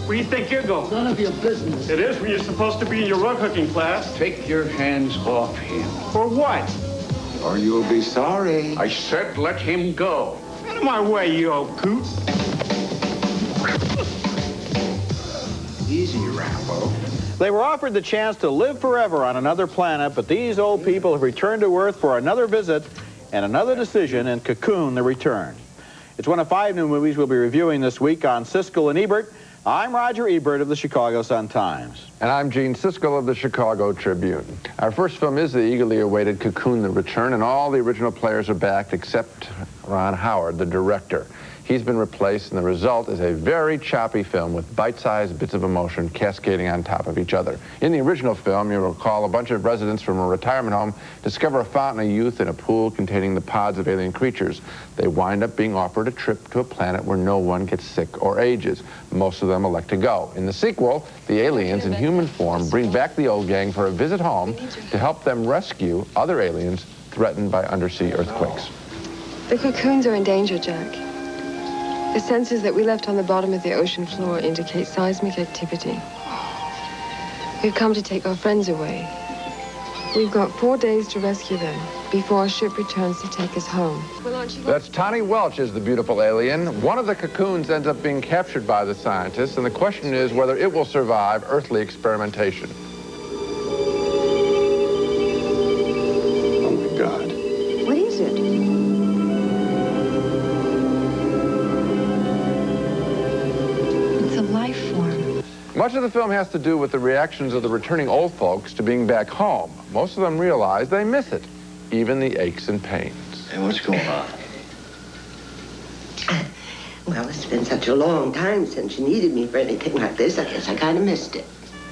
Where do you think you're going? None of your business. It is when you're supposed to be in your rug hooking class. Take your hands off him. For what? Or you'll be sorry. I said let him go. Out of my way, you old coot. Easy, Rambo. They were offered the chance to live forever on another planet, but these old people have returned to Earth for another visit and another decision in Cocoon, The Return. It's one of 5 new movies we'll be reviewing this week on Siskel and Ebert. I'm Roger Ebert of the Chicago Sun-Times. And I'm Gene Siskel of the Chicago Tribune. Our first film is the eagerly awaited Cocoon, The Return, and all the original players are back except Ron Howard, the director. He's been replaced, and the result is a very choppy film with bite-sized bits of emotion cascading on top of each other. In the original film, you'll recall a bunch of residents from a retirement home discover a fountain of youth in a pool containing the pods of alien creatures. They wind up being offered a trip to a planet where no one gets sick or ages. Most of them elect to go. In the sequel, the aliens in human form bring back the old gang for a visit home to help them rescue other aliens threatened by undersea earthquakes. The cocoons are in danger, Jack. The sensors that we left on the bottom of the ocean floor indicate seismic activity. We've come to take our friends away. We've got 4 days to rescue them before our ship returns to take us home. That's Tawny Welch is the beautiful alien. One of the cocoons ends up being captured by the scientists, and the question is whether it will survive earthly experimentation. Oh, my God. What is it? Life form. Much of the film has to do with the reactions of the returning old folks to being back home. Most of them realize they miss it, even the aches and pains. Hey, what's going on? Well, it's been such a long time since you needed me for anything like this. I guess I kind of missed it.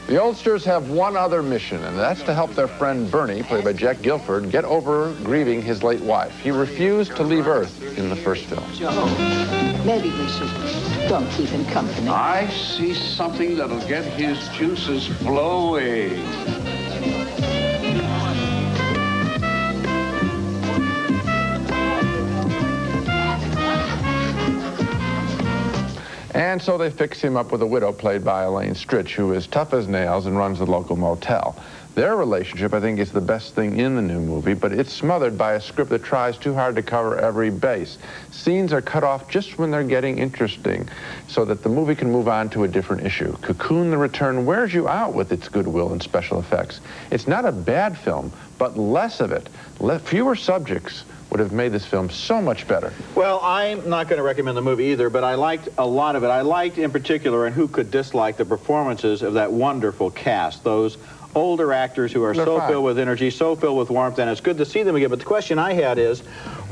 The oldsters have one other mission, and that's to help their friend Bernie, played by Jack Gilford, get over grieving his late wife. He refused to leave Earth in the first film. Joe, maybe we should don't keep him company. I see something that'll get his juices flowing. And so they fix him up with a widow played by Elaine Stritch, who is tough as nails and runs the local motel. Their relationship, I think, is the best thing in the new movie, but it's smothered by a script that tries too hard to cover every base. Scenes are cut off just when they're getting interesting so that the movie can move on to a different issue. Cocoon, The Return wears you out with its goodwill and special effects. It's not a bad film, but less of it, fewer subjects, would have made this film so much better. Well, I'm not going to recommend the movie either, but I liked a lot of it. I liked in particular, and who could dislike, the performances of that wonderful cast, those older actors who are so filled with energy, so filled with warmth, and it's good to see them again. But the question I had is,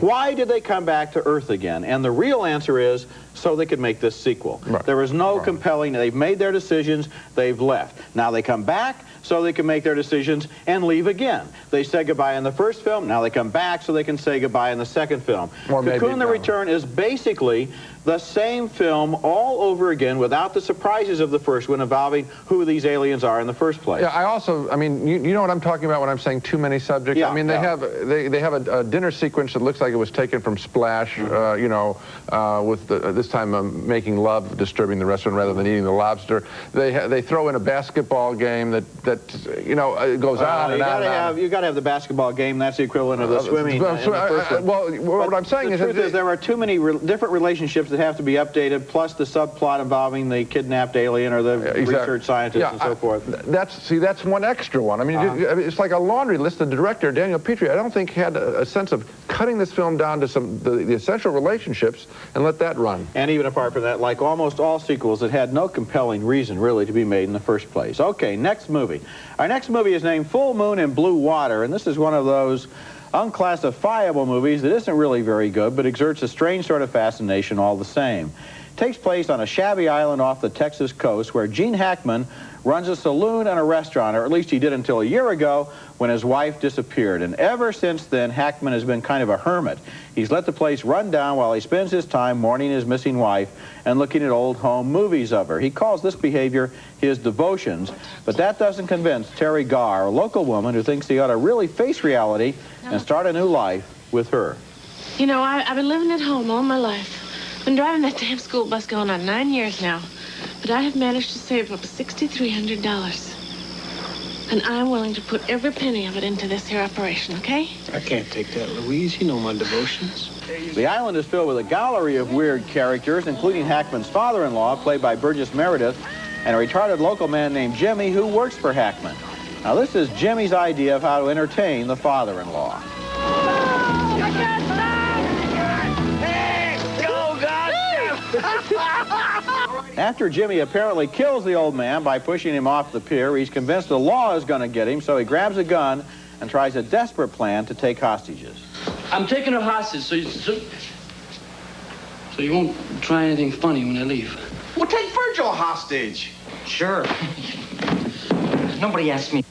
why did they come back to Earth again? And the real answer is, so they could make this sequel. Right. There was no compelling, they've made their decisions, they've left. Now they come back so they can make their decisions and leave again. They said goodbye in the first film, now they come back so they can say goodbye in the second film. Cocoon, The Return is basically the same film all over again without the surprises of the first one involving who these aliens are in the first place. Yeah, I mean, you know what I'm talking about when I'm saying too many subjects? Yeah, I mean, they have a dinner sequence that looks like it was taken from Splash, you know, with this time making love disturbing the restaurant rather than eating the lobster. They throw in a basketball game that you know, it goes on and on and on. You got to have the basketball game. That's the equivalent of the swimming. Well, what I'm saying is there are too many different relationships that have to be updated, plus the subplot involving the kidnapped alien or the research scientist and so forth. That's one extra one. I mean, it's like a laundry list. The director, Daniel Petrie, I don't think had a sense of cutting this film down to the essential relationships and let that run. And even apart from that, like almost all sequels, it had no compelling reason really to be made in the first place. Okay, next movie. Our next movie is named Full Moon and Blue Water, and this is one of those unclassifiable movies that isn't really very good, but exerts a strange sort of fascination all the same. It takes place on a shabby island off the Texas coast where Gene Hackman runs a saloon and a restaurant, or at least he did until a year ago when his wife disappeared. And ever since then, Hackman has been kind of a hermit. He's let the place run down while he spends his time mourning his missing wife and looking at old home movies of her. He calls this behavior his devotions, but that doesn't convince Terry Garr, a local woman who thinks he ought to really face reality and start a new life with her. You know, I've been living at home all my life. Been driving that damn school bus going on 9 years now. But I have managed to save up $6,300. And I'm willing to put every penny of it into this here operation, okay? I can't take that, Louise. You know my devotions. The island is filled with a gallery of weird characters, including Hackman's father-in-law, played by Burgess Meredith, and a retarded local man named Jimmy who works for Hackman. Now, this is Jimmy's idea of how to entertain the father-in-law. After Jimmy apparently kills the old man by pushing him off the pier, he's convinced the law is going to get him, so he grabs a gun and tries a desperate plan to take hostages. I'm taking her hostage, so you won't try anything funny when I leave. Well, take Virgil hostage. Sure. Nobody asked me.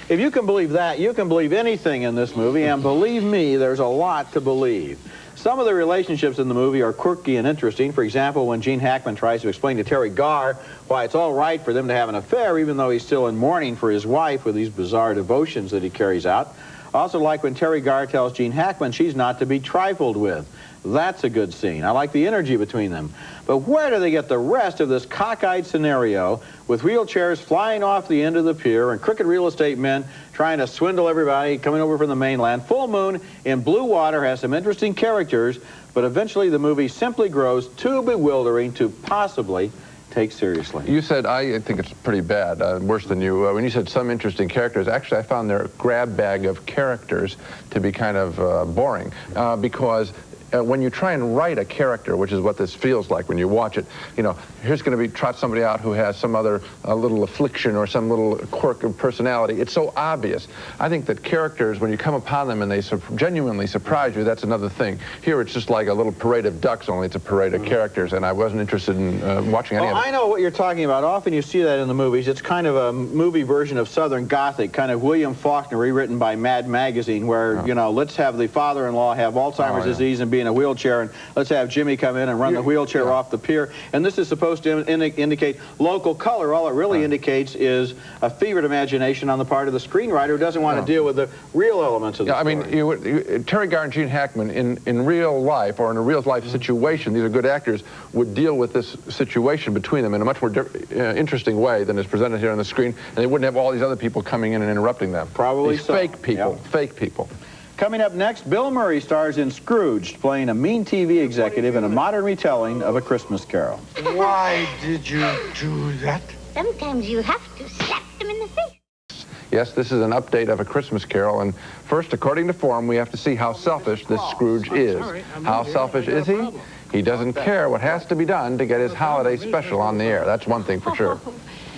If you can believe that, you can believe anything in this movie, and believe me, there's a lot to believe. Some of the relationships in the movie are quirky and interesting. For example, when Gene Hackman tries to explain to Terry Garr why it's all right for them to have an affair, even though he's still in mourning for his wife with these bizarre devotions that he carries out. I also like when Terry Garr tells Gene Hackman she's not to be trifled with. That's a good scene. I like the energy between them. But where do they get the rest of this cockeyed scenario with wheelchairs flying off the end of the pier and crooked real estate men trying to swindle everybody coming over from the mainland? Full Moon in blue water has some interesting characters, but eventually the movie simply grows too bewildering to possibly take seriously. You said, I think it's pretty bad, worse than you. When you said some interesting characters, actually I found their grab bag of characters to be kind of boring because when you try and write a character, which is what this feels like when you watch it, you know, here's going to be trot somebody out who has some other little affliction or some little quirk of personality. It's so obvious. I think that characters, when you come upon them and they genuinely surprise you, that's another thing. Here it's just like a little parade of ducks, only it's a parade of characters, and I wasn't interested in watching any of it. I know what you're talking about. Often you see that in the movies. It's kind of a movie version of Southern Gothic, kind of William Faulkner rewritten by Mad Magazine, where, you know, let's have the father-in-law have Alzheimer's disease and be in a wheelchair, and let's have Jimmy come in and run the wheelchair off the pier. And this is supposed to indicate local color. All it really indicates is a fevered imagination on the part of the screenwriter who doesn't want to deal with the real elements of the story. I mean, Terry Garr and Gene Hackman, in real life, or in a real-life situation, these are good actors, would deal with this situation between them in a much more interesting way than is presented here on the screen, and they wouldn't have all these other people coming in and interrupting them. Probably these so. Fake people. Yep. Fake people. Coming up next, Bill Murray stars in Scrooged, playing a mean TV executive in a modern retelling of A Christmas Carol. Why did you do that? Sometimes you have to slap them in the face. Yes, this is an update of A Christmas Carol, and first, according to form, we have to see how selfish this Scrooge is. How selfish is he? He doesn't care what has to be done to get his holiday special on the air. That's one thing for sure.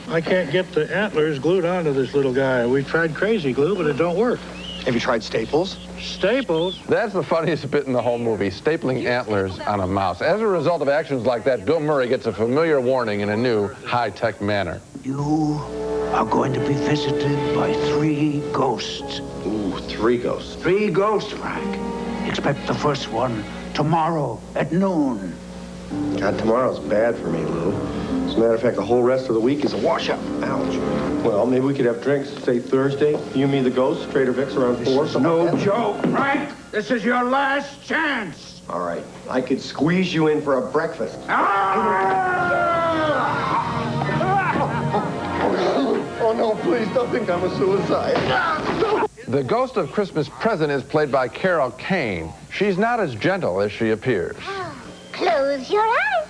I can't get the antlers glued onto this little guy. We've tried crazy glue, but it don't work. Have you tried Staples? Staples? That's the funniest bit in the whole movie, stapling antlers on a mouse. As a result of actions like that, Bill Murray gets a familiar warning in a new, high-tech manner. You are going to be visited by 3 ghosts. Ooh, 3 ghosts. 3 ghosts, Frank. Expect the first one tomorrow at noon. God, tomorrow's bad for me, Lou. As a matter of fact, the whole rest of the week is a washout. Ouch. Well, maybe we could have drinks, say Thursday. You, me, the ghost, Trader Vic's around 4. This is no joke, Frank. This is your last chance. All right. I could squeeze you in for a breakfast. Oh, no, please don't think I'm a suicide. The ghost of Christmas Present is played by Carol Kane. She's not as gentle as she appears. Close your eyes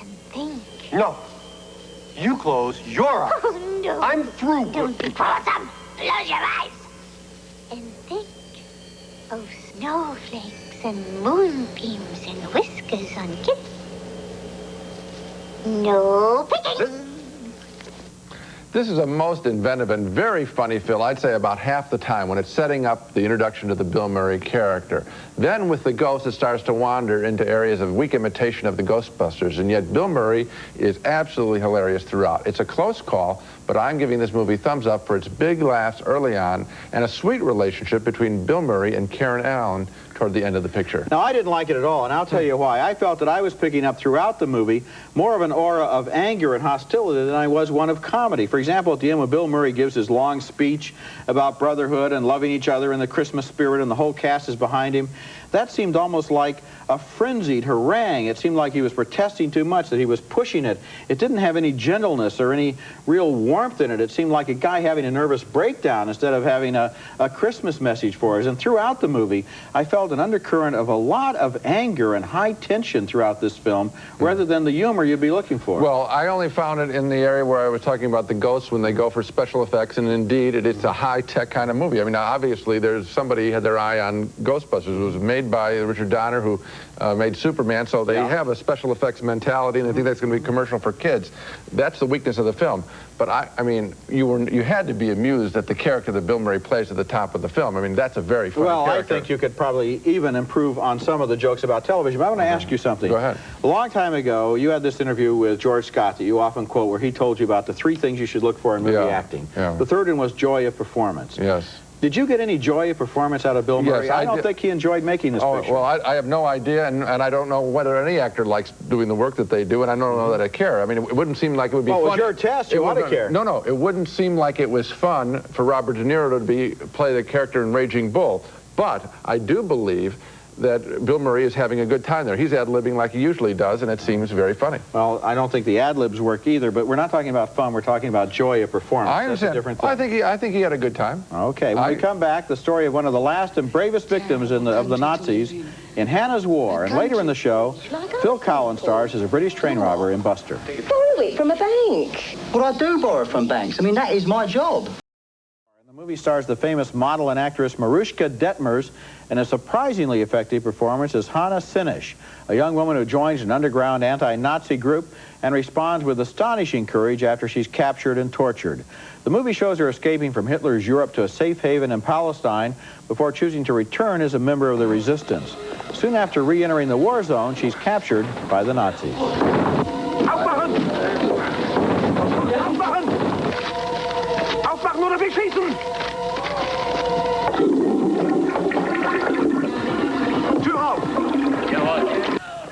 and think. No. You close your eyes. Oh, no. I'm through. Don't be quarrelsome. Close your eyes and think of snowflakes and moonbeams and whiskers on kids. No picking. This is a most inventive and very funny film, I'd say about half the time, when it's setting up the introduction to the Bill Murray character. Then with the ghost, it starts to wander into areas of weak imitation of the Ghostbusters, and yet Bill Murray is absolutely hilarious throughout. It's a close call, but I'm giving this movie thumbs up for its big laughs early on and a sweet relationship between Bill Murray and Karen Allen toward the end of the picture. Now, I didn't like it at all, and I'll tell you why. I felt that I was picking up throughout the movie more of an aura of anger and hostility than I was one of comedy. For example, at the end when Bill Murray gives his long speech about brotherhood and loving each other and the Christmas spirit and the whole cast is behind him, that seemed almost like a frenzied harangue. It seemed like he was protesting too much, that he was pushing it. It didn't have any gentleness or any real warmth in it. It seemed like a guy having a nervous breakdown instead of having a Christmas message for us. And throughout the movie, I felt an undercurrent of a lot of anger and high tension throughout this film, rather than the humor you'd be looking for. Well, I only found it in the area where I was talking about the ghosts when they go for special effects, and indeed, it's a high-tech kind of movie. I mean, obviously, there's somebody had their eye on Ghostbusters. It was made by Richard Donner, who made Superman, so they have a special effects mentality, and I think that's going to be commercial for kids. That's the weakness of the film. But I mean, you had to be amused at the character that Bill Murray plays at the top of the film. I mean, that's a very funny character. Well, I think you could probably even improve on some of the jokes about television. But I want to ask you something. Go ahead. A long time ago, you had this interview with George Scott that you often quote, where he told you about the 3 things you should look for in movie acting. Yeah. The third one was joy of performance. Yes. Did you get any joy of performance out of Bill Murray? Yes, I don't think he enjoyed making this picture. Well, I have no idea, and I don't know whether any actor likes doing the work that they do, and I don't know that I care. I mean, it wouldn't seem like it would be fun. Well, it was your test. You ought to care. No, it wouldn't seem like it was fun for Robert De Niro to play the character in Raging Bull. But I do believe that Bill Murray is having a good time there. He's ad-libbing like he usually does, and it seems very funny. Well, I don't think the ad-libs work either, but we're not talking about fun. We're talking about joy of performance. I understand. That's a different thing. I think he had a good time. Okay. When we come back, the story of one of the last and bravest victims of the Nazis in Hanna's War. And later in the show, Phil Collins stars as a British train robber in Buster. Borrow it from a bank. Well, I do borrow from banks. I mean, that is my job. The movie stars the famous model and actress Mariuszka Detmers in a surprisingly effective performance as Hanna Sinish, a young woman who joins an underground anti-Nazi group and responds with astonishing courage after she's captured and tortured. The movie shows her escaping from Hitler's Europe to a safe haven in Palestine before choosing to return as a member of the resistance. Soon after re-entering the war zone, she's captured by the Nazis. Aufmachen! Aufmachen! Aufmachen oder wir schießen! Tür auf!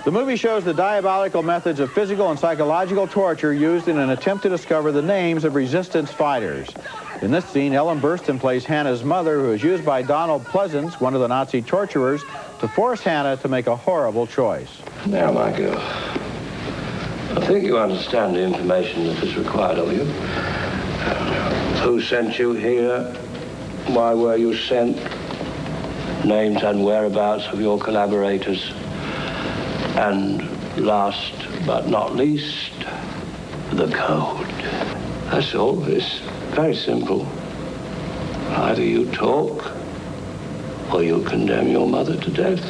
The movie shows the diabolical methods of physical and psychological torture used in an attempt to discover the names of resistance fighters. In this scene, Ellen Burstyn plays Hanna's mother, who is used by Donald Pleasance, one of the Nazi torturers, to force Hanna to make a horrible choice. Now, my girl, I think you understand the information that is required of you. Who sent you here? Why were you sent? Names and whereabouts of your collaborators. And last but not least, the code. That's all. It's very simple. Either you talk or you condemn your mother to death.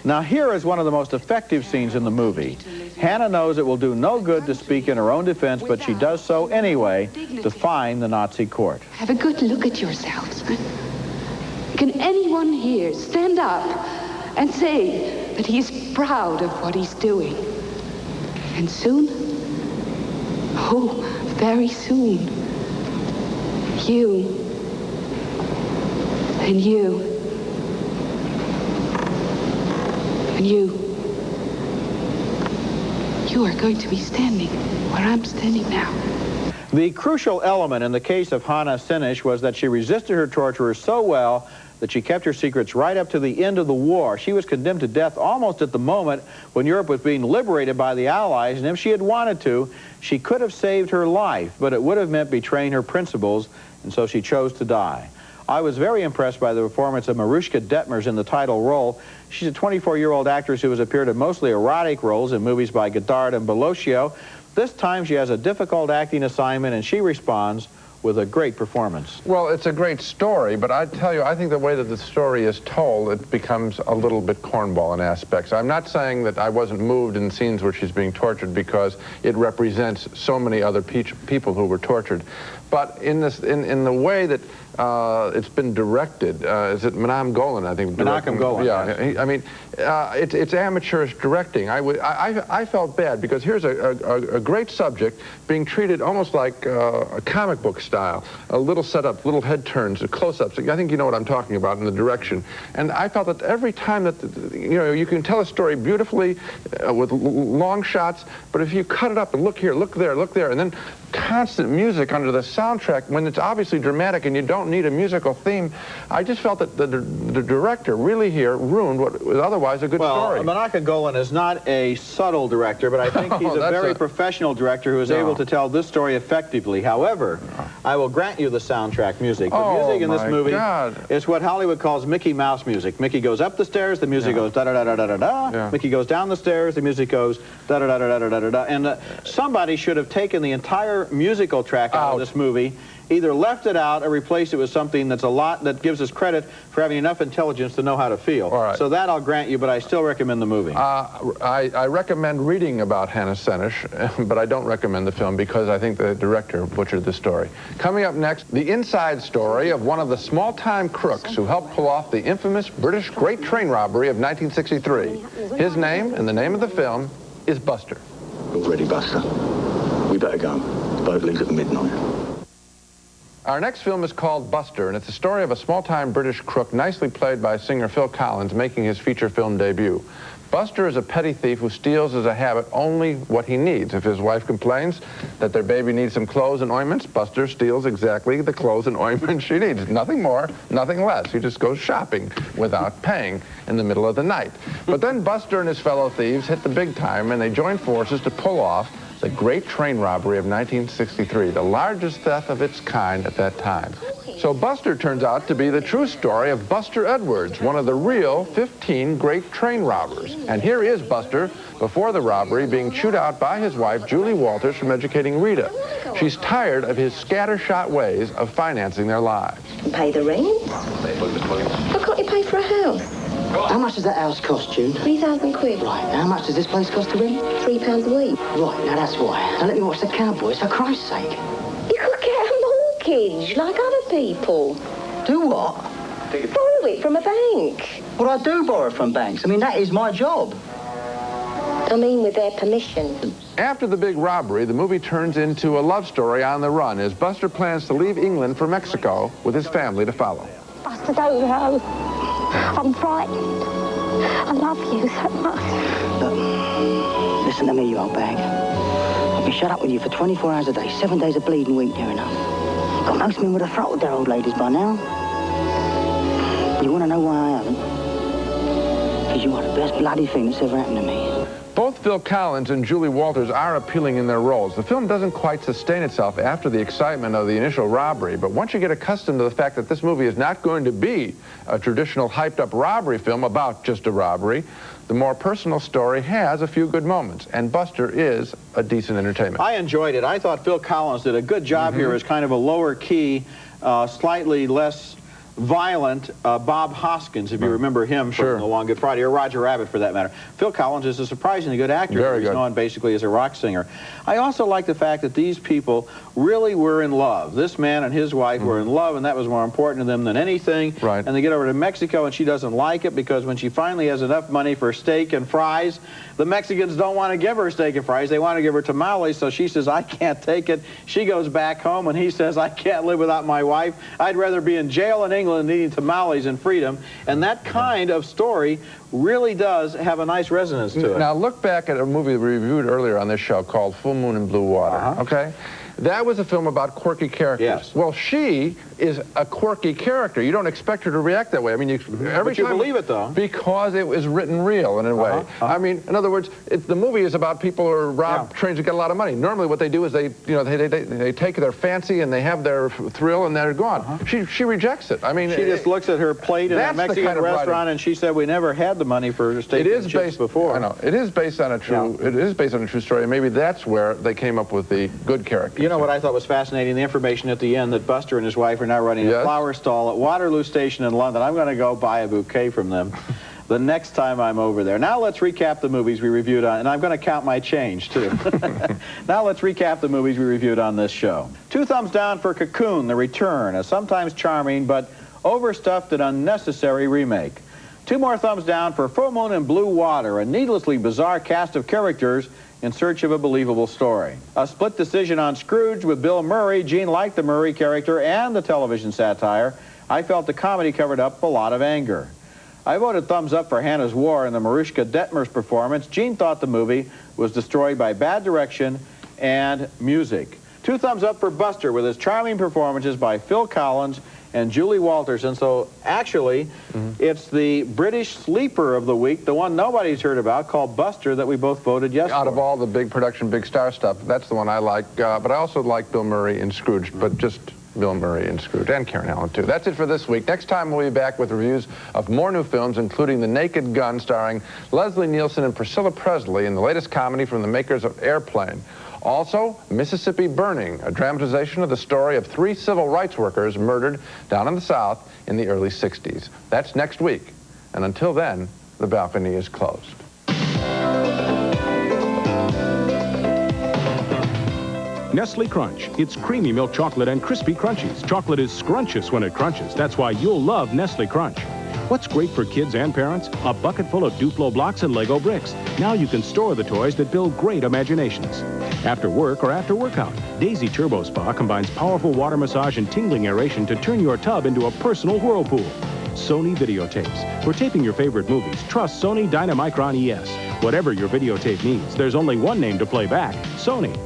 Now here is one of the most effective scenes in the movie. Hanna knows it will do no good to speak in her own defense, but she does so anyway, defying the Nazi court. Have a good look at yourselves. Can anyone here stand up and say that he's proud of what he's doing? And soon, oh, very soon, you and you and you are going to be standing where I'm standing now. The crucial element in the case of Hanna Sinish was that she resisted her torturers so well that she kept her secrets right up to the end of the war. She was condemned to death almost at the moment when Europe was being liberated by the Allies, and if she had wanted to, she could have saved her life, but it would have meant betraying her principles, and so she chose to die. I was very impressed by the performance of Mariuszka Detmers in the title role. She's a 24-year-old actress who has appeared in mostly erotic roles in movies by Godard and Bellocchio. This time she has a difficult acting assignment, and she responds with a great performance. Well, it's a great story, but I tell you, I think the way that the story is told, it becomes a little bit cornball in aspects. I'm not saying that I wasn't moved in scenes where she's being tortured because it represents so many other people who were tortured. But in the way that it's been directed, is it Menachem Golan, I think? Menachem Golan. Yeah, yes. I mean, it's amateurish directing. I felt bad because here's a great subject being treated almost like a comic book style. A little setup, little head turns, close-ups. I think you know what I'm talking about in the direction. And I felt that every time that, you can tell a story beautifully with long shots, but if you cut it up and look here, look there, and then constant music under the soundtrack when it's obviously dramatic and you don't need a musical theme, I just felt that the director really here ruined what was otherwise a good story. Well, Menachem Golan is not a subtle director, but I think he's a very professional director who is able to tell this story effectively. However, I will grant you the soundtrack music. The music in this movie is what Hollywood calls Mickey Mouse music. Mickey goes up the stairs, the music goes da-da-da-da-da-da-da. Mickey goes down the stairs, the music goes da-da-da-da-da-da-da-da. And somebody should have taken the entire musical track out of this movie, either left it out or replaced it with something that's that gives us credit for having enough intelligence to know how to feel. All right. So that I'll grant you, but I still recommend the movie. I recommend reading about Hanna Senish, but I don't recommend the film because I think the director butchered the story. Coming up next, the inside story of one of the small-time crooks who helped pull off the infamous British Great Train Robbery of 1963. His name and the name of the film is Buster. All ready, Buster. We better go. The boat leaves at midnight. Our next film is called Buster, and it's the story of a small-time British crook nicely played by singer Phil Collins making his feature film debut. Buster is a petty thief who steals as a habit only what he needs. If his wife complains that their baby needs some clothes and ointments, Buster steals exactly the clothes and ointments she needs. Nothing more, nothing less. He just goes shopping without paying in the middle of the night. But then Buster and his fellow thieves hit the big time, and they join forces to pull off the Great Train Robbery of 1963, the largest theft of its kind at that time. So Buster turns out to be the true story of Buster Edwards, one of the real 15 great train robbers. And here is Buster, before the robbery, being chewed out by his wife, Julie Walters, from educating Rita. She's tired of his scattershot ways of financing their lives. Pay the rent? Why can't you pay for a house? How much does that house cost, June? 3,000 quid. Right, and how much does this place cost to rent? £3 a week. Right, now that's why. Now let me watch the Cowboys, for Christ's sake. You could get a mortgage, like other people. Do what? Borrow it from a bank. Well, I do borrow from banks. I mean, that is my job. I mean, with their permission. After the big robbery, the movie turns into a love story on the run as Buster plans to leave England for Mexico with his family to follow. Buster, don't go. I'm frightened. I love you so much. Look, listen to me, you old bag. I've been shut up with you for 24 hours a day, 7 days a bleeding week, near enough. Got most men would have throttled their old ladies by now. You want to know why I haven't? Because you are the best bloody thing that's ever happened to me. Both Phil Collins and Julie Walters are appealing in their roles. The film doesn't quite sustain itself after the excitement of the initial robbery, but once you get accustomed to the fact that this movie is not going to be a traditional hyped-up robbery film about just a robbery, the more personal story has a few good moments, and Buster is a decent entertainment. I enjoyed it. I thought Phil Collins did a good job here as kind of a lower-key, slightly less violent Bob Hoskins, if you remember him from The Long Good Friday, or Roger Rabbit for that matter. Phil Collins is a surprisingly good actor. Very He's good. known basically as a rock singer. I also like the fact that these people really were in love. This man and his wife were in love, and that was more important to them than anything. Right. And they get over to Mexico, and she doesn't like it because when she finally has enough money for steak and fries, the Mexicans don't want to give her steak and fries. They want to give her tamales, so she says, I can't take it. She goes back home, and he says, I can't live without my wife. I'd rather be in jail in England than eating tamales and freedom. And that kind of story really does have a nice resonance to it. Now look back at a movie we reviewed earlier on this show called Full Moon and Blue Water, okay? That was a film about quirky characters. Yes. Well, she is a quirky character. You don't expect her to react that way. I mean, every but you time, believe it, though. Because it was written real in a way. I mean, in other words, the movie is about people who rob trains to get a lot of money. Normally, what they do is they take their fancy and they have their thrill and they're gone. She rejects it. I mean, she just looks at her plate in a Mexican restaurant and she said, "We never had the money for steak and chips before." I know it is based on a true. It is based on a true story, and maybe that's where they came up with the good character. You know what I thought was fascinating? The information at the end that Buster and his wife are now running a flower stall at Waterloo Station in London. I'm going to go buy a bouquet from them the next time I'm over there. Now let's recap the movies we reviewed on, and I'm going to count my change, too. Now let's recap the movies we reviewed on this show. 2 thumbs down for Cocoon, The Return, a sometimes charming but overstuffed and unnecessary remake. 2 more thumbs down for Full Moon and Blue Water, a needlessly bizarre cast of characters in search of a believable story. A split decision on Scrooged with Bill Murray. Gene liked the Murray character and the television satire. I felt the comedy covered up a lot of anger. I voted thumbs up for Hanna's War and the Mariska Detmers performance. Gene thought the movie was destroyed by bad direction and music. 2 thumbs up for Buster with his charming performances by Phil Collins and Julie Walters. And so, actually, it's the British sleeper of the week, the one nobody's heard about, called Buster, that we both voted yes Out for. of all the big production, big star stuff, that's the one I like. But I also like Bill Murray in Scrooged, but just Bill Murray in Scrooged, and Karen Allen, too. That's it for this week. Next time, we'll be back with reviews of more new films, including The Naked Gun, starring Leslie Nielsen and Priscilla Presley, in the latest comedy from the makers of Airplane. Also, Mississippi Burning, a dramatization of the story of 3 civil rights workers murdered down in the South in the early 60s. That's next week. And until then, the balcony is closed. Nestle Crunch. It's creamy milk chocolate and crispy crunchies. Chocolate is scrumptious when it crunches. That's why you'll love Nestle Crunch. What's great for kids and parents? A bucket full of Duplo blocks and Lego bricks. Now you can store the toys that build great imaginations. After work or after workout, Daisy Turbo Spa combines powerful water massage and tingling aeration to turn your tub into a personal whirlpool. Sony videotapes. For taping your favorite movies, trust Sony Dynamicron ES. Whatever your videotape needs, there's only one name to play back: Sony.